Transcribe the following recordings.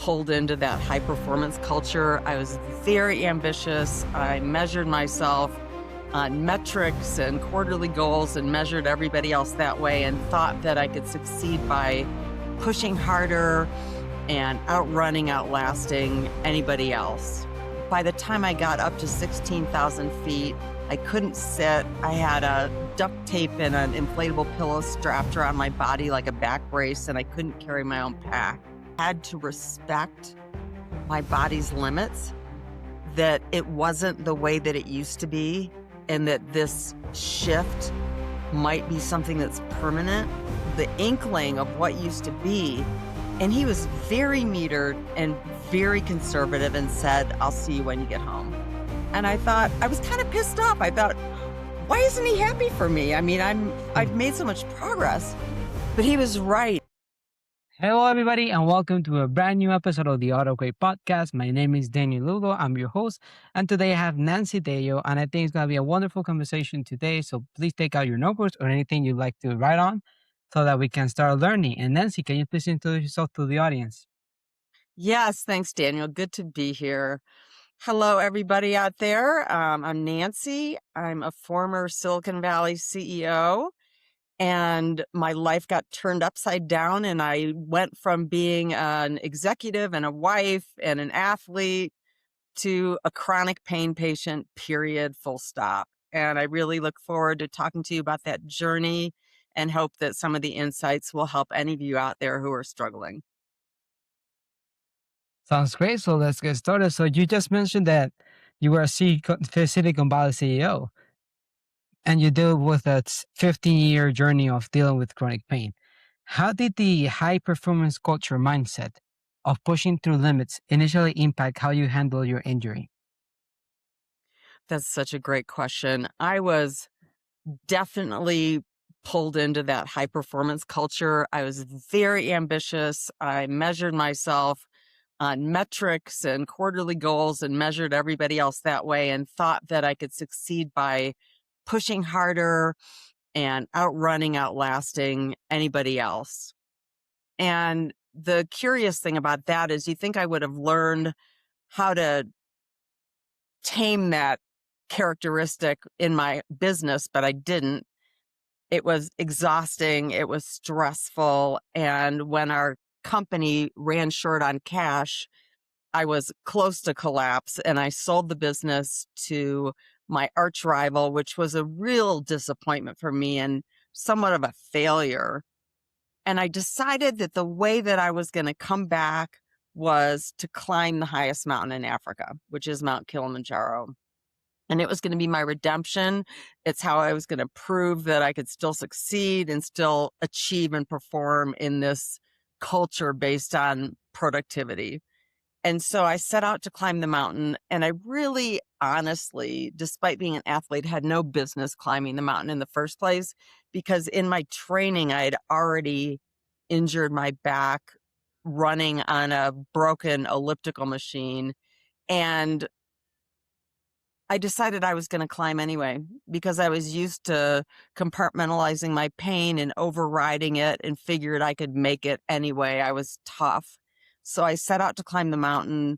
pulled into that high performance culture. I was very ambitious. I measured myself on metrics and quarterly goals and measured everybody else that way and thought that I could succeed by pushing harder and outlasting anybody else. By the time I got up to 16,000 feet, I couldn't sit. I had a duct tape and an inflatable pillow strapped around my body like a back brace, and I couldn't carry my own pack. I had to respect my body's limits, that it wasn't the way that it used to be, and that this shift might be something that's permanent. The inkling of what used to be. And he was very metered and very conservative and said, "I'll see you when you get home." And I thought, I was kind of pissed off. I thought, why isn't he happy for me? I mean, I've made so much progress. But he was right. Hello, everybody, and welcome to a brand new episode of the Autocrate Podcast. My name is Daniel Lugo. I'm your host, and today I have Nancy Deyo, and I think it's going to be a wonderful conversation today. So please take out your notebooks or anything you'd like to write on so that we can start learning. And Nancy, can you please introduce yourself to the audience? Yes, thanks, Daniel. Good to be here. Hello, everybody out there. I'm Nancy. I'm a former Silicon Valley CEO. And my life got turned upside down, and I went from being an executive and a wife and an athlete to a chronic pain patient, period, full stop. And I really look forward to talking to you about that journey and hope that some of the insights will help any of you out there who are struggling. Sounds great. So let's get started. So you just mentioned that you were a Silicon Valley CEO, and you deal with a 15-year journey of dealing with chronic pain. How did the high performance culture mindset of pushing through limits initially impact how you handle your injury? That's such a great question. I was definitely pulled into that high performance culture. I was very ambitious. I measured myself on metrics and quarterly goals and measured everybody else that way and thought that I could succeed by pushing harder and outlasting anybody else. And the curious thing about that is you think I would have learned how to tame that characteristic in my business, but I didn't. It was exhausting. It was stressful. And when our company ran short on cash, I was close to collapse, and I sold the business to my arch rival, which was a real disappointment for me and somewhat of a failure. And I decided that the way that I was going to come back was to climb the highest mountain in Africa, which is Mount Kilimanjaro. And it was going to be my redemption. It's how I was going to prove that I could still succeed and still achieve and perform in this culture based on productivity. And so I set out to climb the mountain, and I really, honestly, despite being an athlete, had no business climbing the mountain in the first place, because in my training, I had already injured my back running on a broken elliptical machine. And I decided I was going to climb anyway, because I was used to compartmentalizing my pain and overriding it and figured I could make it anyway. I was tough. So I set out to climb the mountain.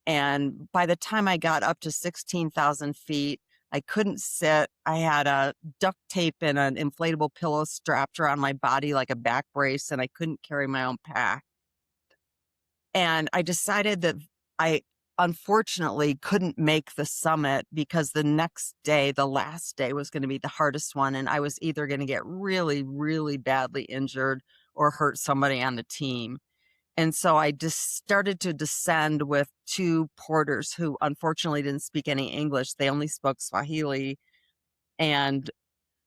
And by the time I got up to 16,000 feet, I couldn't sit. I had a duct tape and an inflatable pillow strapped around my body like a back brace, and I couldn't carry my own pack. And I decided that I unfortunately couldn't make the summit because the next day, the last day, was going to be the hardest one. And I was either going to get really, really badly injured or hurt somebody on the team. And so I just started to descend with two porters who unfortunately didn't speak any English. They only spoke Swahili. And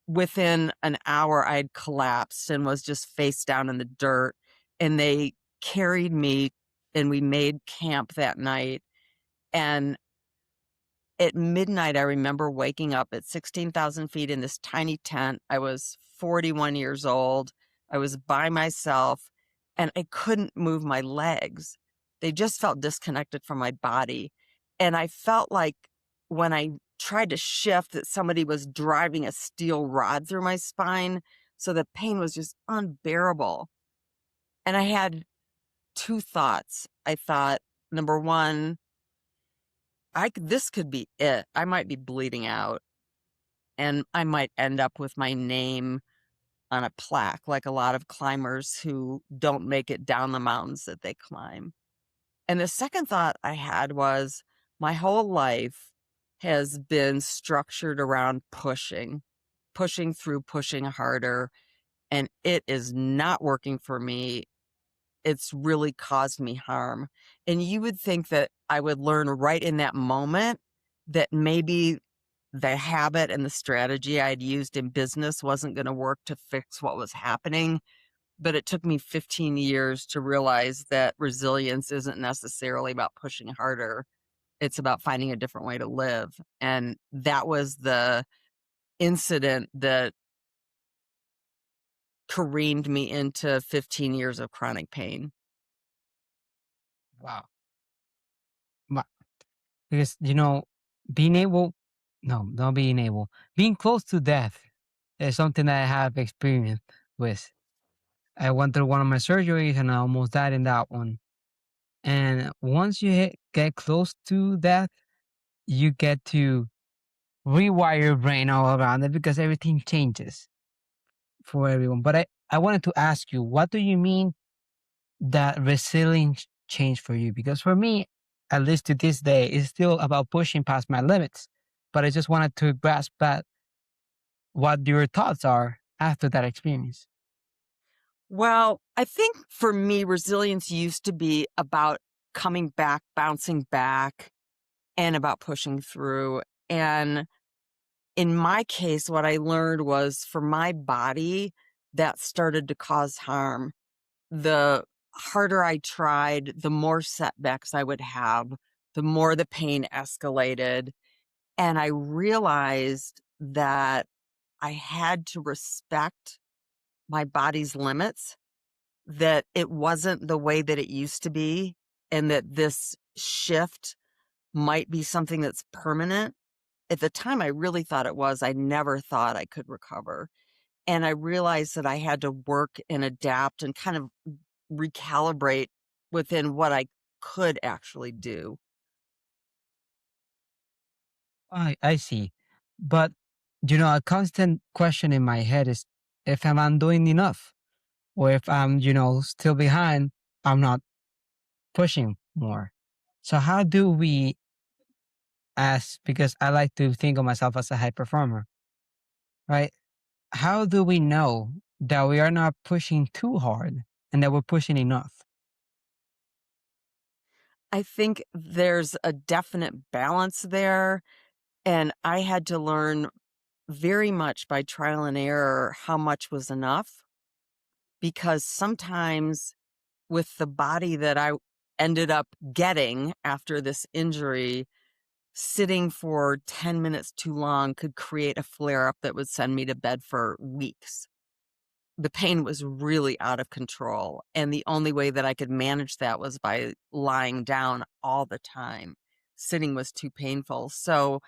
within an hour, I had collapsed and was just face down in the dirt. And they carried me, and we made camp that night. And at midnight, I remember waking up at 16,000 feet in this tiny tent. I was 41 years old. I was by myself, and I couldn't move my legs. They just felt disconnected from my body. And I felt like when I tried to shift that somebody was driving a steel rod through my spine. So the pain was just unbearable. And I had two thoughts. I thought, number one, this could be it. I might be bleeding out and I might end up with my name on a plaque, like a lot of climbers who don't make it down the mountains that they climb. And the second thought I had was my whole life has been structured around pushing through, pushing harder, and it is not working for me. It's really caused me harm. And you would think that I would learn right in that moment that maybe the habit and the strategy I'd used in business wasn't going to work to fix what was happening. But it took me 15 years to realize that resilience isn't necessarily about pushing harder. It's about finding a different way to live. And that was the incident that careened me into 15 years of chronic pain. Wow. Ma- Because, being able, no, not being able, being close to death is something that I have experience with. I went through one of my surgeries and I almost died in that one. And once you get close to death, you get to rewire your brain all around it because everything changes for everyone. But I wanted to ask you, what do you mean that resilience changed for you? Because for me, at least to this day, it's still about pushing past my limits. But I just wanted to grasp at what your thoughts are after that experience. Well, I think for me, resilience used to be about coming back, bouncing back, and about pushing through. And in my case, what I learned was for my body, that started to cause harm. The harder I tried, the more setbacks I would have, the more the pain escalated. And I realized that I had to respect my body's limits, that it wasn't the way that it used to be, and that this shift might be something that's permanent. At the time, I really thought it was. I never thought I could recover. And I realized that I had to work and adapt and kind of recalibrate within what I could actually do. I see. But, a constant question in my head is if I'm doing enough or if I'm, still behind, I'm not pushing more. So how do we because I like to think of myself as a high performer, right? How do we know that we are not pushing too hard and that we're pushing enough? I think there's a definite balance there. And I had to learn very much by trial and error how much was enough, because sometimes with the body that I ended up getting after this injury, sitting for 10 minutes too long could create a flare up that would send me to bed for weeks. The pain was really out of control. And the only way that I could manage that was by lying down all the time. Sitting was too painful. So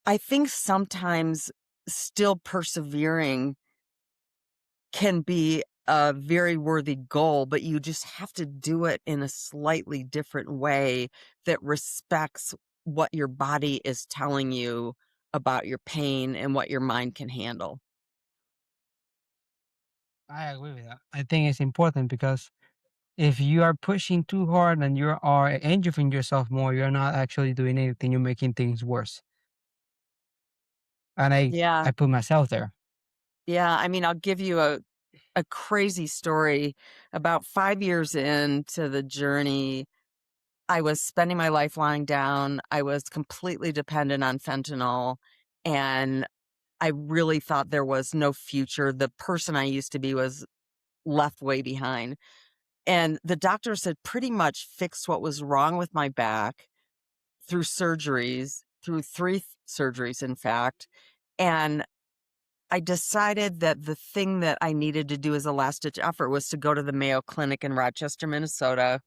I think sometimes still persevering can be a very worthy goal, but you just have to do it in a slightly different way that respects what your body is telling you about your pain and what your mind can handle. I agree with that. I think it's important because if you are pushing too hard and you are injuring yourself more, you're not actually doing anything. You're making things worse. And Yeah. I put myself there. Yeah. I mean, I'll give you a crazy story. About 5 years into the journey, I was spending my life lying down. I was completely dependent on fentanyl. And I really thought there was no future. The person I used to be was left way behind. And the doctors had pretty much fixed what was wrong with my back through surgeries, through three surgeries, in fact. And I decided that the thing that I needed to do as a last ditch effort was to go to the Mayo Clinic in Rochester, Minnesota.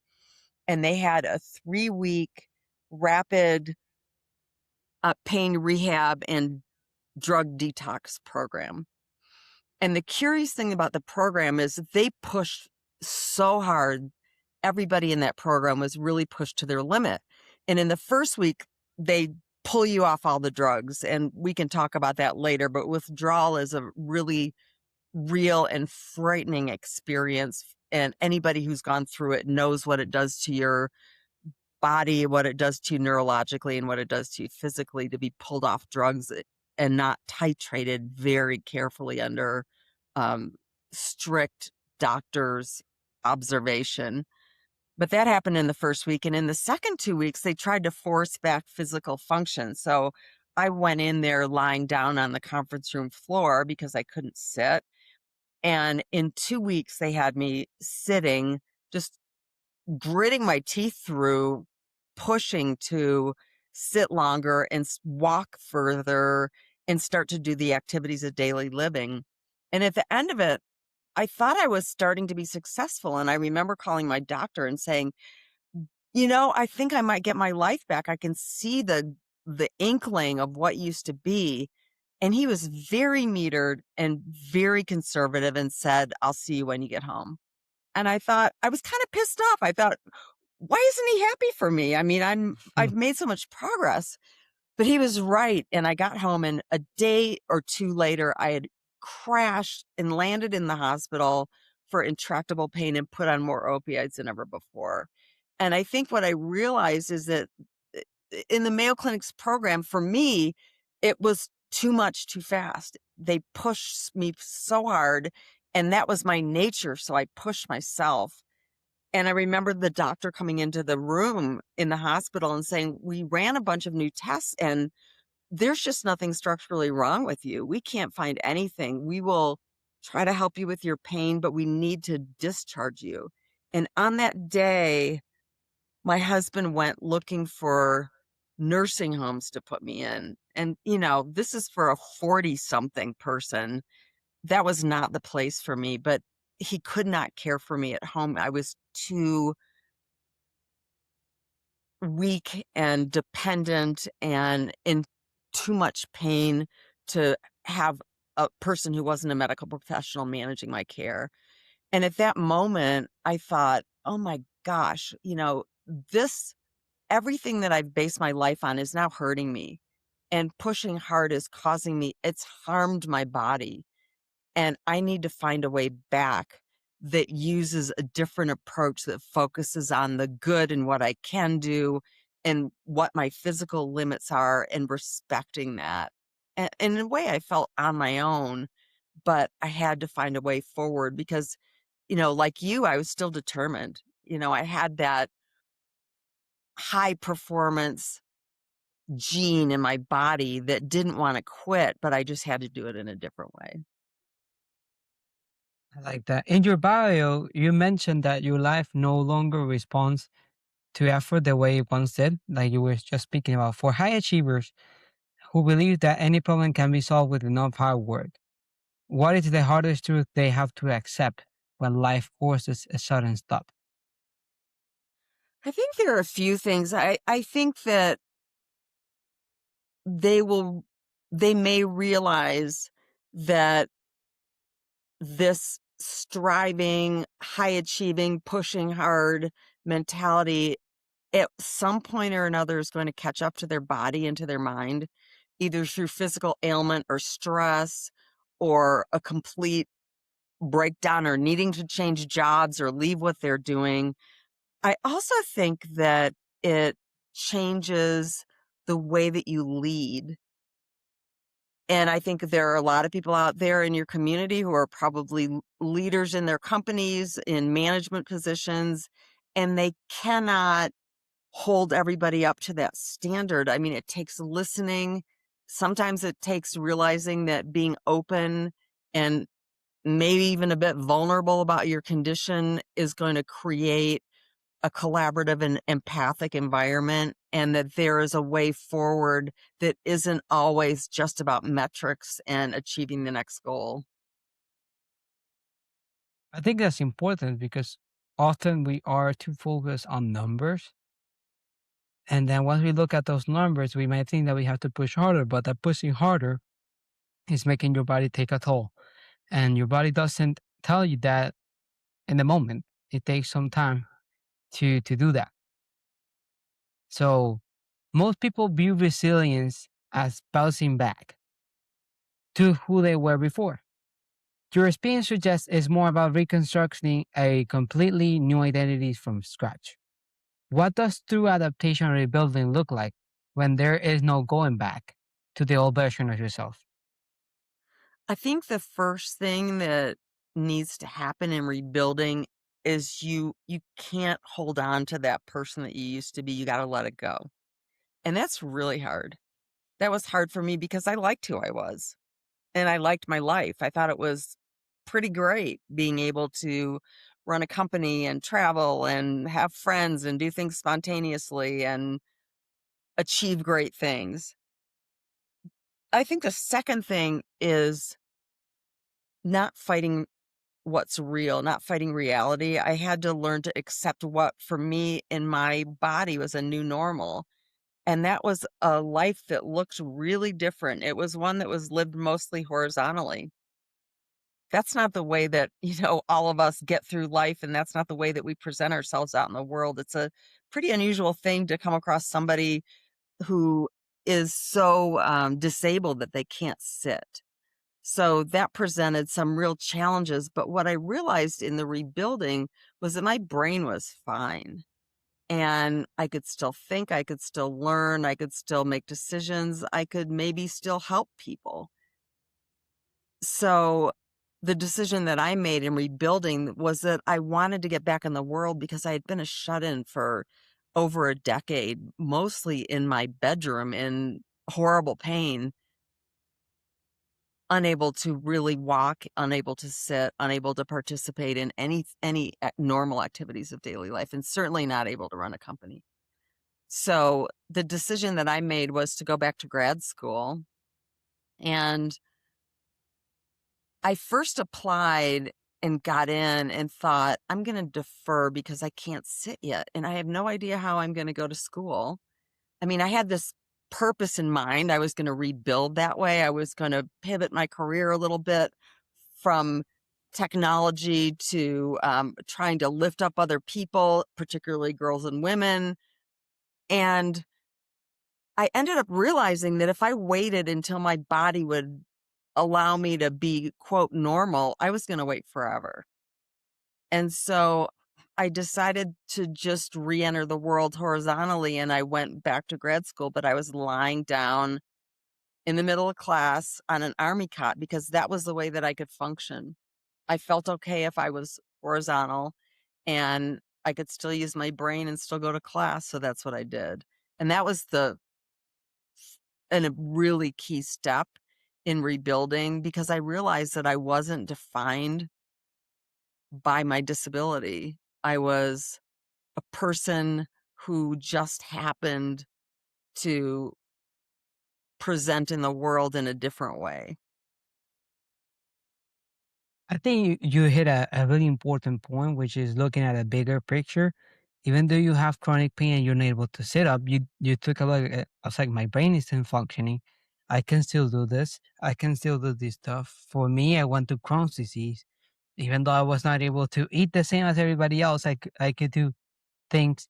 And they had a 3-week rapid pain rehab and drug detox program. And the curious thing about the program is they pushed so hard. everybody in that program was really pushed to their limit. And in the first week, they pull you off all the drugs. And we can talk about that later, but withdrawal is a really real and frightening experience. And anybody who's gone through it knows what it does to your body, what it does to you neurologically, and what it does to you physically to be pulled off drugs and not titrated very carefully under um, strict doctor's observation. But that happened in the first week. And in the second 2 weeks, they tried to force back physical function. So I went in there lying down on the conference room floor because I couldn't sit. And in 2 weeks, they had me sitting, just gritting my teeth through, pushing to sit longer and walk further and start to do the activities of daily living. And at the end of it, I thought I was starting to be successful. And I remember calling my doctor and saying, I think I might get my life back. I can see the inkling of what used to be. And he was very metered and very conservative and said, I'll see you when you get home. And I thought, I was kind of pissed off. I thought, why isn't he happy for me? I mean, I've made so much progress. But he was right. And I got home, and a day or two later, I had crashed and landed in the hospital for intractable pain and put on more opioids than ever before. And I think what I realized is that in the Mayo Clinic's program, for me, it was too much too fast. They pushed me so hard, and that was my nature. So I pushed myself. And I remember the doctor coming into the room in the hospital and saying, we ran a bunch of new tests and there's just nothing structurally wrong with you. We can't find anything. We will try to help you with your pain, but we need to discharge you. And on that day, my husband went looking for nursing homes to put me in. And, this is for a 40 something person. That was not the place for me, but he could not care for me at home. I was too weak and dependent and in too much pain to have a person who wasn't a medical professional managing my care. And at that moment, I thought, oh my gosh, this, everything that I've based my life on is now hurting me. And pushing hard is causing me, it's harmed my body. And I need to find a way back that uses a different approach that focuses on the good and what I can do and what my physical limits are and respecting that. And in a way, I felt on my own, but I had to find a way forward because, like you, I was still determined. I had that high performance gene in my body that didn't want to quit, but I just had to do it in a different way. I like that. In your bio, you mentioned that your life no longer responds to effort the way it once did, like you were just speaking about. For high achievers who believe that any problem can be solved with enough hard work, what is the hardest truth they have to accept when life forces a sudden stop? I think there are a few things. I think that they will they may realize that this striving, high achieving, pushing hard mentality at some point or another is going to catch up to their body and to their mind, either through physical ailment or stress or a complete breakdown or needing to change jobs or leave what they're doing. I also think that it changes the way that you lead. And I think there are a lot of people out there in your community who are probably leaders in their companies, in management positions, and they cannot hold everybody up to that standard. I mean, it takes listening. Sometimes it takes realizing that being open and maybe even a bit vulnerable about your condition is going to create a collaborative and empathic environment, and that there is a way forward that isn't always just about metrics and achieving the next goal. I think that's important because often we are too focused on numbers. And then once we look at those numbers, we might think that we have to push harder, but that pushing harder is making your body take a toll. And your body doesn't tell you that in the moment. It takes some time to do that. So most people view resilience as bouncing back to who they were before. Your experience suggests it's more about reconstructing a completely new identity from scratch. What does true adaptation and rebuilding look like when there is no going back to the old version of yourself? I think the first thing that needs to happen in rebuilding is you can't hold on to that person that you used to be. You got to let it go. And that's really hard. That was hard for me because I liked who I was and I liked my life. I thought it was pretty great being able to run a company and travel and have friends and do things spontaneously and achieve great things. I think the second thing is not fighting what's real, not fighting reality. I had to learn to accept what for me in my body was a new normal. And that was a life that looked really different. It was one that was lived mostly horizontally. That's not the way that, all of us get through life. And that's not the way that we present ourselves out in the world. It's a pretty unusual thing to come across somebody who is so disabled that they can't sit. So that presented some real challenges. But what I realized in the rebuilding was that my brain was fine and I could still think, I could still learn, I could still make decisions, I could maybe still help people. So the decision that I made in rebuilding was that I wanted to get back in the world because I had been a shut in for over a decade, mostly in my bedroom in horrible pain, unable to really walk, unable to sit, unable to participate in any normal activities of daily life, and certainly not able to run a company. So the decision that I made was to go back to grad school. And I first applied and got in and thought, I'm going to defer because I can't sit yet. And I have no idea how I'm going to go to school. I mean, I had this purpose in mind. I was going to rebuild that way. I was going to pivot my career a little bit from technology to trying to lift up other people, particularly girls and women. And I ended up realizing that if I waited until my body would allow me to be, quote, normal, I was going to wait forever. And so I decided to just re enter the world horizontally and I went back to grad school, but I was lying down in the middle of class on an army cot because that was the way that I could function. I felt okay if I was horizontal and I could still use my brain and still go to class. So that's what I did. And that was a really key step in rebuilding because I realized that I wasn't defined by my disability. I was a person who just happened to present in the world in a different way. I think you hit a really important point, which is looking at a bigger picture. Even though you have chronic pain and you're not able to sit up, you took a look at I was like, my brain isn't functioning. I can still do this. I can still do this stuff. For me, I went to Crohn's disease. Even though I was not able to eat the same as everybody else, I could do things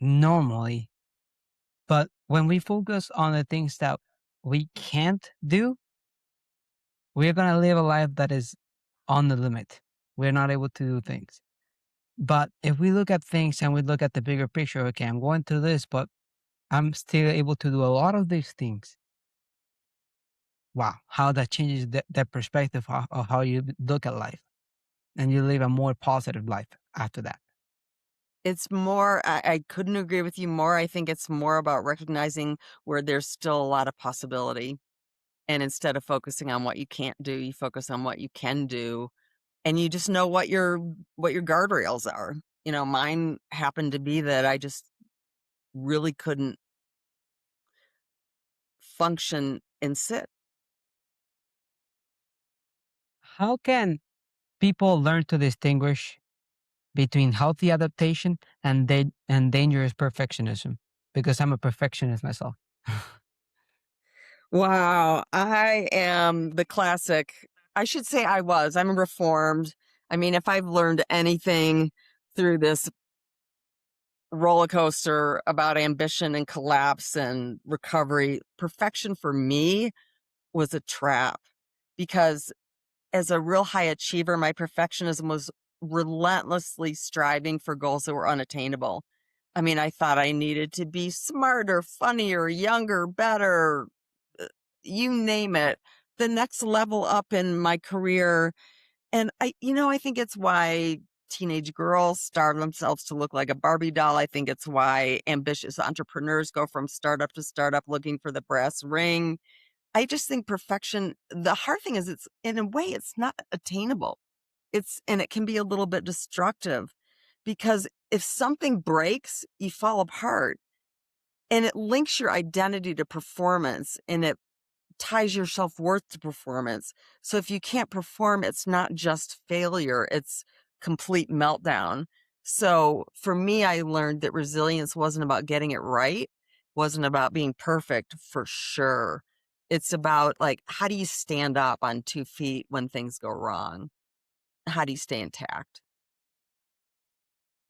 normally. But when we focus on the things that we can't do, we're gonna live a life that is on the limit. We're not able to do things. But if we look at things and we look at the bigger picture, okay, I'm going through this, but I'm still able to do a lot of these things. Wow, how that changes the perspective of how you look at life and you live a more positive life after that. It's more, I couldn't agree with you more. I think it's more about recognizing where there's still a lot of possibility. And instead of focusing on what you can't do, you focus on what you can do. And you just know what your guardrails are. Mine happened to be that I just really couldn't function and sit. How can people learn to distinguish between healthy adaptation and dangerous perfectionism? Because I'm a perfectionist myself. Wow, I am the classic. I should say I'm reformed. I mean, if I've learned anything through this roller coaster about ambition and collapse and recovery. Perfection for me was a trap because as a real high achiever, my perfectionism was relentlessly striving for goals that were unattainable. I mean, I thought I needed to be smarter, funnier, younger, better, uh, you name it, the next level up in my career. And I think it's why teenage girls starve themselves to look like a Barbie doll. I think it's why ambitious entrepreneurs go from startup to startup looking for the brass ring. I just think perfection, the hard thing is it's in a way it's not attainable. And it can be a little bit destructive because if something breaks, you fall apart and it links your identity to performance and it ties your self-worth to performance. So if you can't perform, it's not just failure, it's complete meltdown. So for me, I learned that resilience wasn't about getting it right, wasn't about being perfect for sure. It's about like, how do you stand up on 2 feet when things go wrong? How do you stay intact?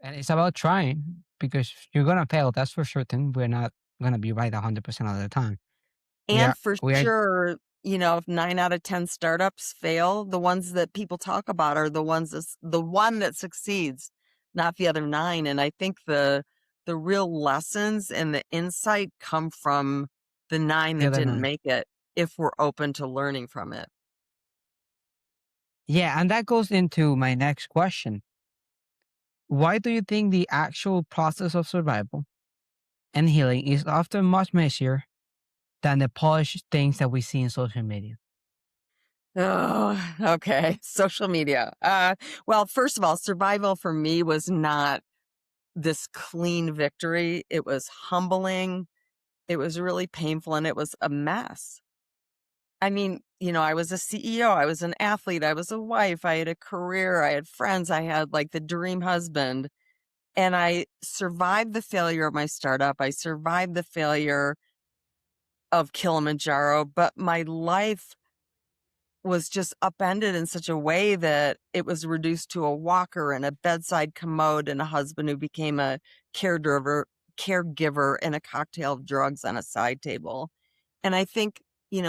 And it's about trying because you're gonna fail. That's for certain. We're not gonna be right 100% of the time. We And are. for We are. sure, if 9 out of 10 startups fail, the ones that people talk about are the one that succeeds, not the other 9. And I think the real lessons and the insight come from the 9 The that other didn't nine. make it if we're open to learning from it. Yeah, and that goes into my next question. Why do you think the actual process of survival and healing is often much messier than the polished things that we see in social media? Oh, okay. Social media. Well, first of all, survival for me was not this clean victory. It was humbling. It was really painful and it was a mess. I mean, I was a CEO, I was an athlete, I was a wife, I had a career, I had friends, I had like the dream husband. And I survived the failure of my startup. I survived the failure of Kilimanjaro, but my life was just upended in such a way that it was reduced to a walker and a bedside commode and a husband who became a caregiver and a cocktail of drugs on a side table. And I think,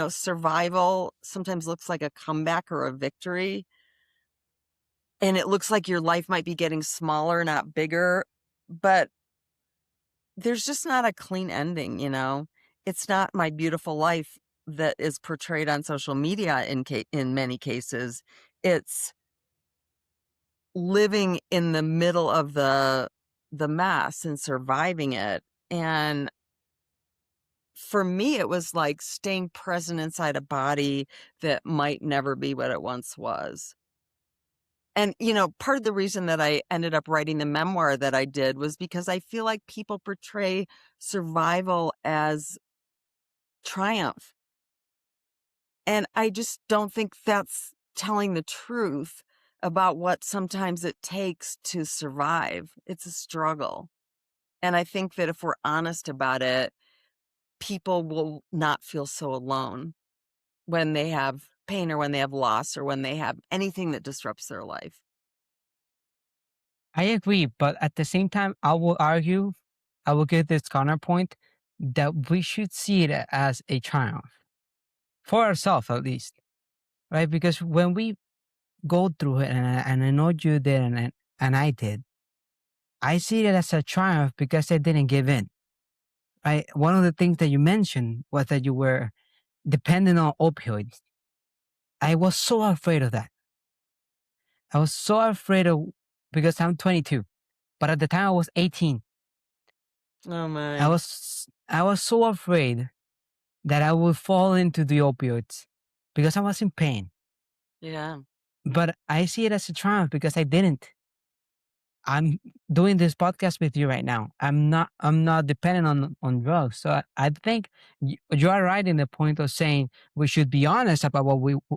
survival sometimes looks like a comeback or a victory. And it looks like your life might be getting smaller, not bigger. But there's just not a clean ending. It's not my beautiful life that is portrayed on social media in many cases. It's living in the middle of the mess and surviving it. And for me, it was like staying present inside a body that might never be what it once was. And, part of the reason that I ended up writing the memoir that I did was because I feel like people portray survival as triumph. And I just don't think that's telling the truth about what sometimes it takes to survive. It's a struggle. And I think that if we're honest about it, people will not feel so alone when they have pain or when they have loss or when they have anything that disrupts their life. I agree, but at the same time, I will argue, I will give this counterpoint that we should see it as a triumph for ourselves, at least, right? Because when we go through it, and I know you did, and I did, I see it as a triumph because I didn't give in, right? One of the things that you mentioned was that you were dependent on opioids. I was so afraid of that. I was so afraid of, because I'm 22, but at the time I was 18. Oh I my. was I was so afraid that I would fall into the opioids because I was in pain. Yeah. But I see it as a triumph because I didn't. I'm doing this podcast with you right now. I'm not dependent on drugs. So I think you are right in the point of saying we should be honest about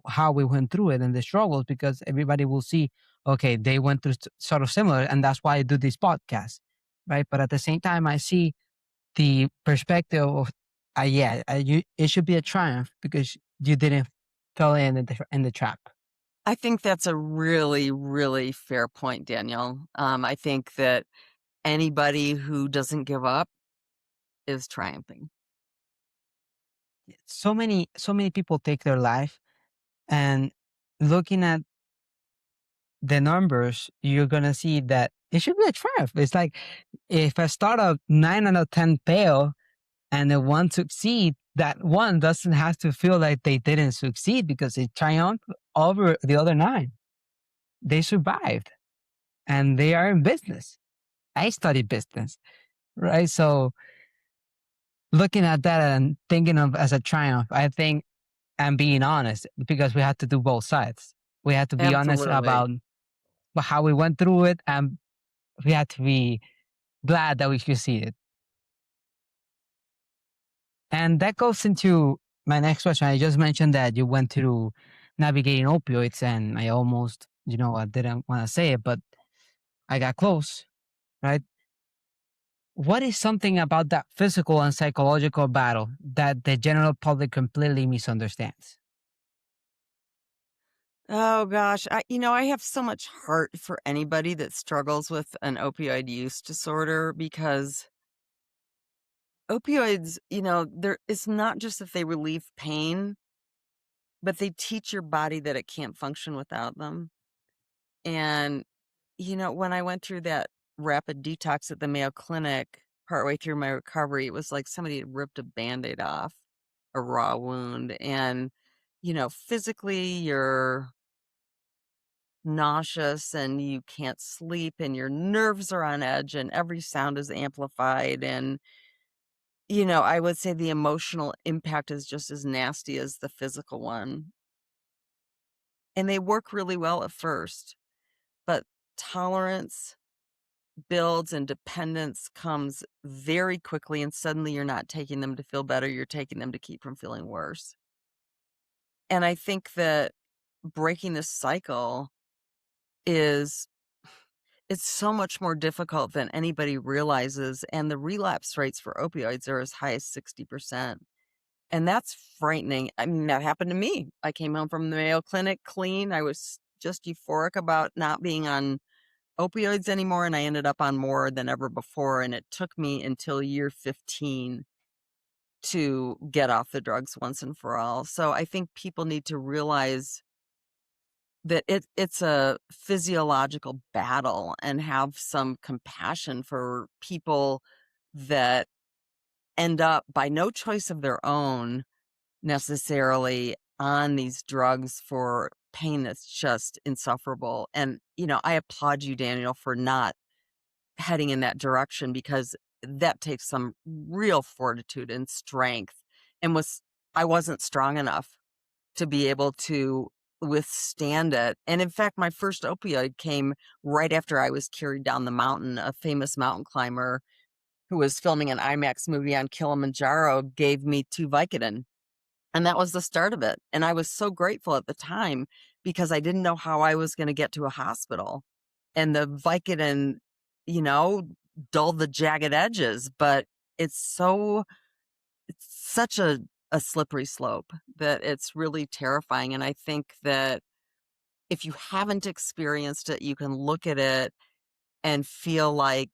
how we went through it and the struggles, because everybody will see, okay, they went through sort of similar, and that's why I do this podcast, right? But at the same time, I see the perspective of, yeah, it should be a triumph because you didn't fall in the trap. I think that's a really, really fair point, Daniel. I think that anybody who doesn't give up is triumphing. So many people take their life, and looking at the numbers, you're gonna see that it should be a triumph. It's like if a startup 9 out of 10 fail and the one succeed, that one doesn't have to feel like they didn't succeed because they triumphed over the other nine. They survived and they are in business. I studied business, right? So looking at that and thinking of as a triumph, I think I'm being honest because we have to do both sides. We have to be honest Absolutely. about how we went through it, and we have to be glad that we succeeded. And that goes into my next question. I just mentioned that you went through navigating opioids, and I almost, I didn't want to say it, but I got close, right? What is something about that physical and psychological battle that the general public completely misunderstands? Oh gosh, I have so much heart for anybody that struggles with an opioid use disorder because opioids, it's not just that they relieve pain, but they teach your body that it can't function without them. And when I went through that rapid detox at the Mayo Clinic partway through my recovery, it was like somebody had ripped a Band-Aid off a raw wound. And, physically you're nauseous and you can't sleep and your nerves are on edge and every sound is amplified. And, I would say the emotional impact is just as nasty as the physical one. And they work really well at first, but tolerance builds and dependence comes very quickly. And suddenly you're not taking them to feel better. You're taking them to keep from feeling worse. And I think that breaking this cycle is it's so much more difficult than anybody realizes, and the relapse rates for opioids are as high as 60%, and that's frightening. I mean, that happened to me. I came home from the Mayo Clinic clean. I was just euphoric about not being on opioids anymore, and I ended up on more than ever before, and it took me until year 15 to get off the drugs once and for all. So I think people need to realize that it's a physiological battle and have some compassion for people that end up by no choice of their own necessarily on these drugs for pain that's just insufferable. And, I applaud you, Daniel, for not heading in that direction because that takes some real fortitude and strength and I wasn't strong enough to be able to withstand it. And in fact, my first opioid came right after I was carried down the mountain. A famous mountain climber who was filming an IMAX movie on Kilimanjaro gave me 2 Vicodin, and that was the start of it. And I was so grateful at the time because I didn't know how I was going to get to a hospital. And the Vicodin, you know, dulled the jagged edges, but it's such a slippery slope that it's really terrifying. And I think that if you haven't experienced it, you can look at it and feel like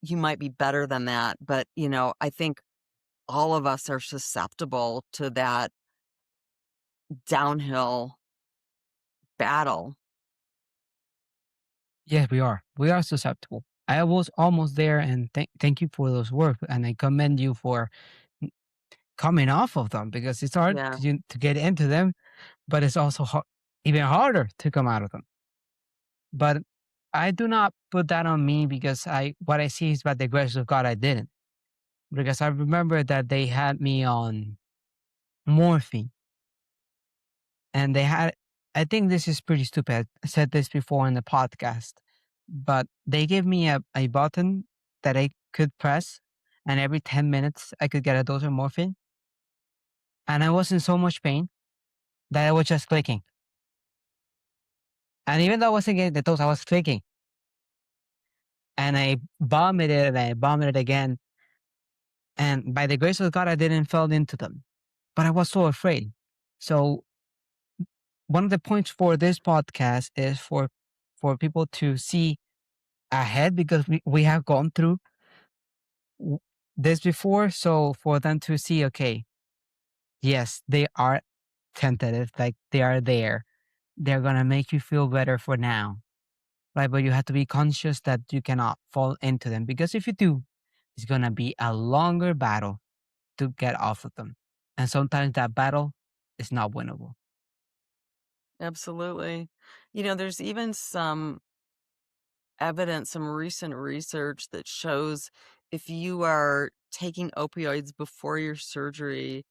you might be better than that. But, I think all of us are susceptible to that downhill battle. Yes, we are. We are susceptible. I was almost there, and thank you for those words. And I commend you for coming off of them because it's hard Yeah. to get into them, but it's also even harder to come out of them. But I do not put that on me because what I see is by the grace of God I didn't. Because I remember that they had me on morphine, and they had, I think this is pretty stupid. I said this before in the podcast, but they gave me a button that I could press, and every 10 minutes I could get a dose of morphine. And I was in so much pain that I was just clicking. And even though I wasn't getting the dose, I was clicking. And I vomited and I vomited again. And by the grace of God, I didn't fall into them. But I was so afraid. So one of the points for this podcast is for people to see ahead because we have gone through w- this before. So for them to see, okay, yes, they are tentative, like they are there. They're gonna make you feel better for now, right? But you have to be conscious that you cannot fall into them because if you do, it's gonna be a longer battle to get off of them. And sometimes that battle is not winnable. Absolutely. You know, there's even some evidence, some recent research that shows if you are taking opioids before your surgery,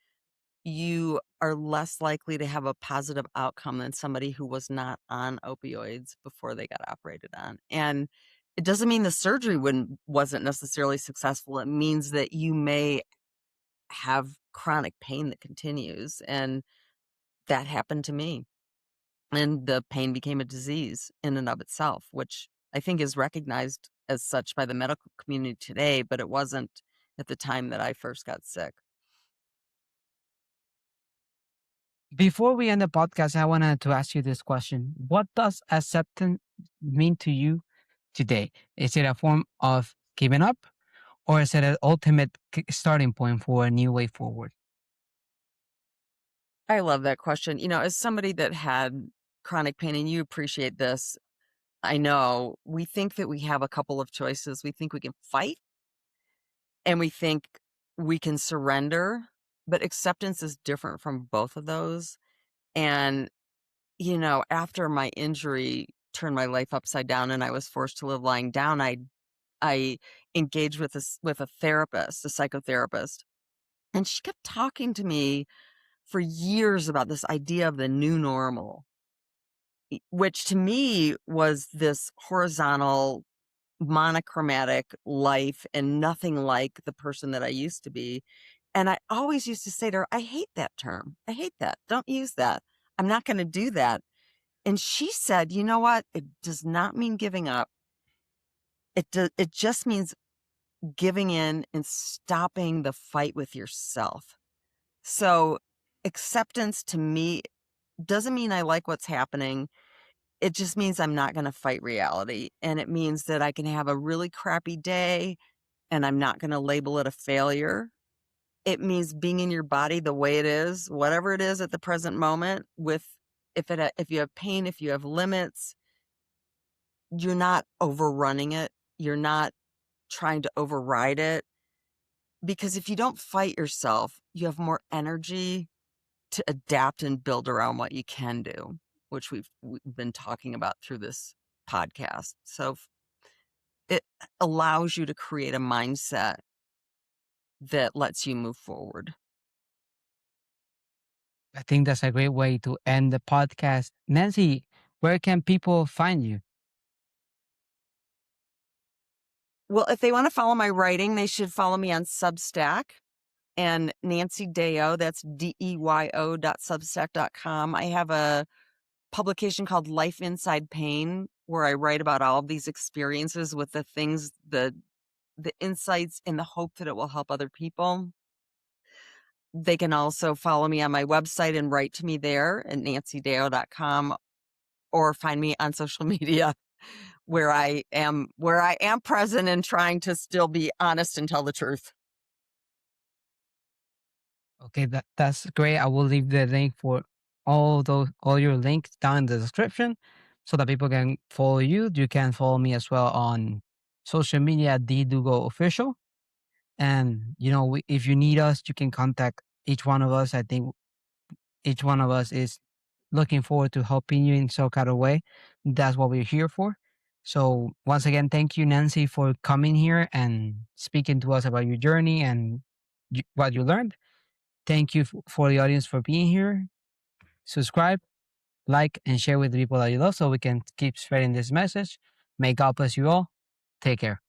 you are less likely to have a positive outcome than somebody who was not on opioids before they got operated on. And it doesn't mean the surgery wasn't necessarily successful. It means that you may have chronic pain that continues. And that happened to me. And the pain became a disease in and of itself, which I think is recognized as such by the medical community today, but it wasn't at the time that I first got sick. Before we end the podcast, I wanted to ask you this question. What does acceptance mean to you today? Is it a form of giving up or is it an ultimate starting point for a new way forward? I love that question. You know, as somebody that had chronic pain, and you appreciate this, I know we think that we have a couple of choices. We think we can fight and we think we can surrender, but acceptance is different from both of those. And, you know, after my injury turned my life upside down and I was forced to live lying down, I engaged with with a therapist, a psychotherapist, and she kept talking to me for years about this idea of the new normal, which to me was this horizontal, monochromatic life and nothing like the person that I used to be. And I always used to say to her, I hate that term. I hate that. Don't use that. I'm not going to do that. And she said, you know what? It does not mean giving up. It just means giving in and stopping the fight with yourself. So acceptance to me doesn't mean I like what's happening. It just means I'm not going to fight reality. And it means that I can have a really crappy day and I'm not going to label it a failure. It means being in your body the way it is, whatever it is at the present moment with if you have pain, if you have limits, you're not overrunning it. You're not trying to override it because if you don't fight yourself, you have more energy to adapt and build around what you can do, which we've been talking about through this podcast. So it allows you to create a mindset that lets you move forward. I think that's a great way to end the podcast. Nancy, where can people find you? Well, if they want to follow my writing, they should follow me on Substack and Nancy Deyo, that's DEYO.substack.com. I have a publication called Life Inside Pain where I write about all of these experiences with the things, the insights in the hope that it will help other people. They can also follow me on my website and write to me there at nancydeyo.com or find me on social media where I am present and trying to still be honest and tell the truth. Okay, that's great. I will leave the link for all your links down in the description so that people can follow you. You can follow me as well on social media, D Dugo Official. And you know, if you need us, you can contact each one of us. I think each one of us is looking forward to helping you in some kind of way. That's what we're here for. So once again, thank you, Nancy, for coming here and speaking to us about your journey and what you learned. Thank you for the audience for being here. Subscribe, like, and share with the people that you love so we can keep spreading this message. May God bless you all. Take care.